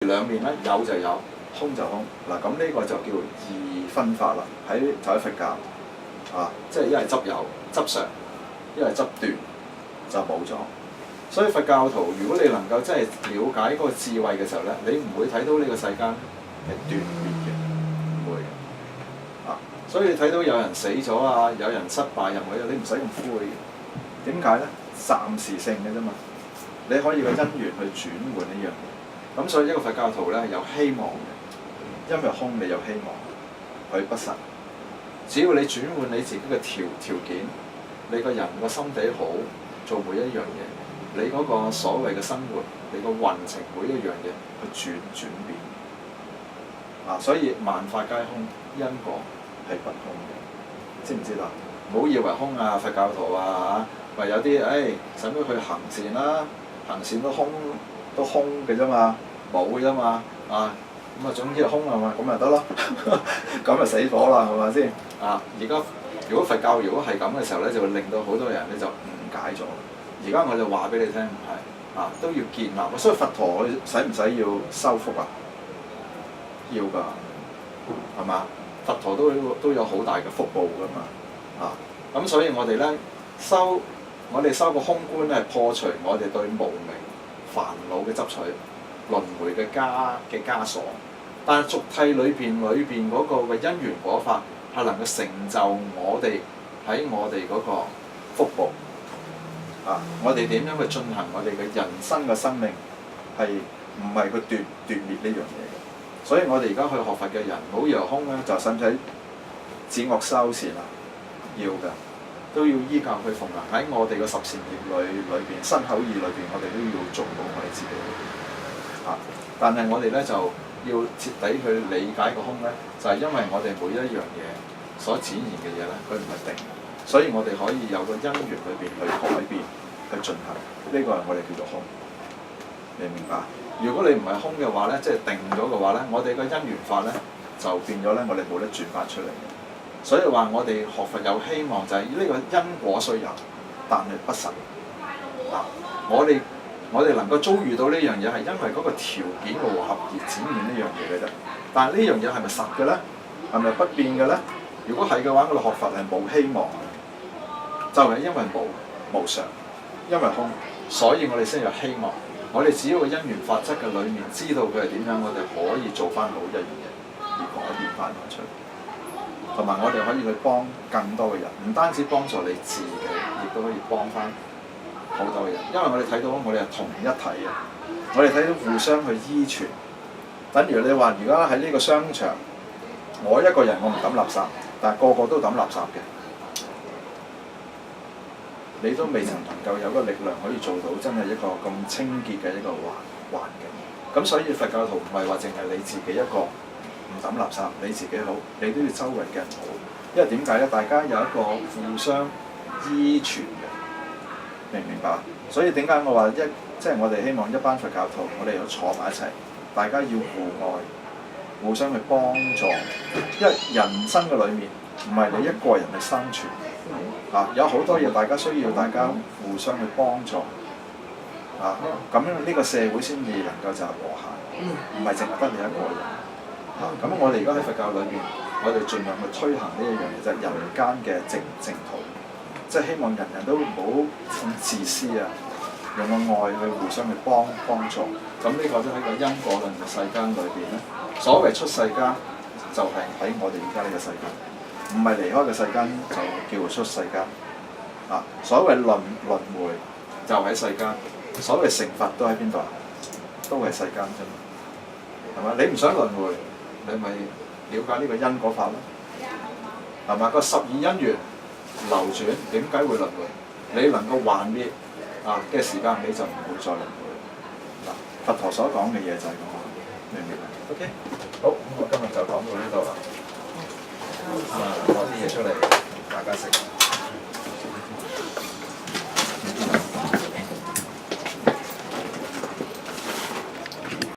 兩面咧，有就有，空就空。嗱，咁呢個就叫二分法啦。就喺佛教即係一係執有執常，一係執斷就冇咗。所以佛教徒，如果你能夠真係了解嗰個智慧嘅時候咧，你唔會睇到呢個世間係斷滅嘅，唔會嘅。所以你睇到有人死咗有人失敗任何嘢，你唔使咁灰嘅。點解咧？暫時性嘅啫嘛。你可以個因緣去轉換呢樣嘢。咁所以一個佛教徒咧有希望嘅，因為空你有希望，佢不實。只要你轉換你自己嘅條件，你個人個心地好，做每一樣嘢。你嗰個所謂嘅生活，你個運程每一樣嘢去轉變，所以萬法皆空，因果係不空嘅，知唔知道？唔好以為空佛教徒話有啲使乜去行善啦，行善都空嘅啫嘛，冇嘅啫嘛，咁總之係空係嘛，咁咪得咯，咁咪死火啦，係咪先？而家如果佛教如果係咁嘅時候咧，就會令到好多人咧就誤解咗。而家我就話俾你聽，唔係都要建立。所以佛陀佢使唔使要修福要㗎，係嘛？佛陀都有好大嘅福報㗎嘛。咁所以我哋咧修個空觀咧，係破除我哋對無明煩惱嘅執取、輪迴嘅枷鎖。但係俗諦裏邊嗰個嘅因緣果法係能夠成就我哋喺我哋嗰個福報。我哋點樣去進行我哋嘅人生嘅生命係唔係去斷滅呢樣嘢嘅？所以我哋而家去學佛嘅人，唔好以為空咧就使唔使止惡修善要㗎，都要依教去奉行。喺我哋嘅十善業裏邊、身口意裏邊，我哋都要做到我哋自己。但係我哋咧就要徹底去理解個空咧，就係因為我哋每一樣嘢所展現嘅嘢咧，佢唔係定，所以我哋可以有個因緣裏邊去改變、去進行，呢個係我哋叫做空。你明白？如果你唔係空嘅話咧，即係定咗嘅話咧，我哋個因緣法咧就變咗咧，我哋冇得轉翻出嚟嘅。所以話我哋學佛有希望，就係呢個因果雖有，但係不實。我哋能夠遭遇到呢樣嘢係因為嗰個條件嘅和合而展現呢樣嘢嘅啫。但係呢樣嘢係咪實嘅咧？係咪不變嘅咧？如果係嘅話，我哋學佛係冇希望嘅，就係因為無常，因為空，所以我哋先有希望。我哋只要個因緣法則嘅裏面知道佢係點樣，我哋可以做翻好一樣嘢，而改變翻出嚟。同埋我哋可以去幫更多嘅人，唔單止幫助你自己，亦都可以幫翻好多嘅人。因為我哋睇到我哋係同一體嘅，我哋睇到互相去依存。等於你話，而家喺呢個商場，我一個人我唔抌垃圾，但係個個都抌垃圾嘅。你都未曾能夠有個力量可以做到真係一個咁清潔嘅一個環境。咁所以佛教徒唔係話淨係你自己一個唔抌垃圾，你自己好，你都要周圍嘅人好。因為點解咧？大家有一個互相依存嘅，明唔明白？所以點解我話即係我哋希望一班佛教徒，我哋要坐埋一齊，大家要互愛，互相去幫助。因為人生嘅裏面唔係你一個人去生存。有好多嘢大家需要大家互相去幫助，咁樣呢個社會先至能夠就係和諧，唔係淨係得你一個人。咁我哋而家喺佛教裏邊，我哋盡量去推行呢一樣嘢，就係人間嘅淨土，即係希望人人都唔好咁自私用個愛去互相去幫助。咁呢個都喺個因果論嘅世間裏邊咧，所謂出世間就係喺我哋而家呢個世間。唔係離開嘅世間就叫做出世間，所謂輪迴就喺世間，所謂成佛都喺邊度啊？都係世間啫嘛，係嘛？你唔想輪迴，你咪了解呢個因果法咯，係嘛？個十二因緣流轉點解會輪迴？你能夠還滅嘅時間，你就唔會再輪迴。佛陀所講嘅嘢就係咁，明唔明啊 ？OK， 好，咁我今日就講到呢度啦。攞啲嘢出嚟，大家食。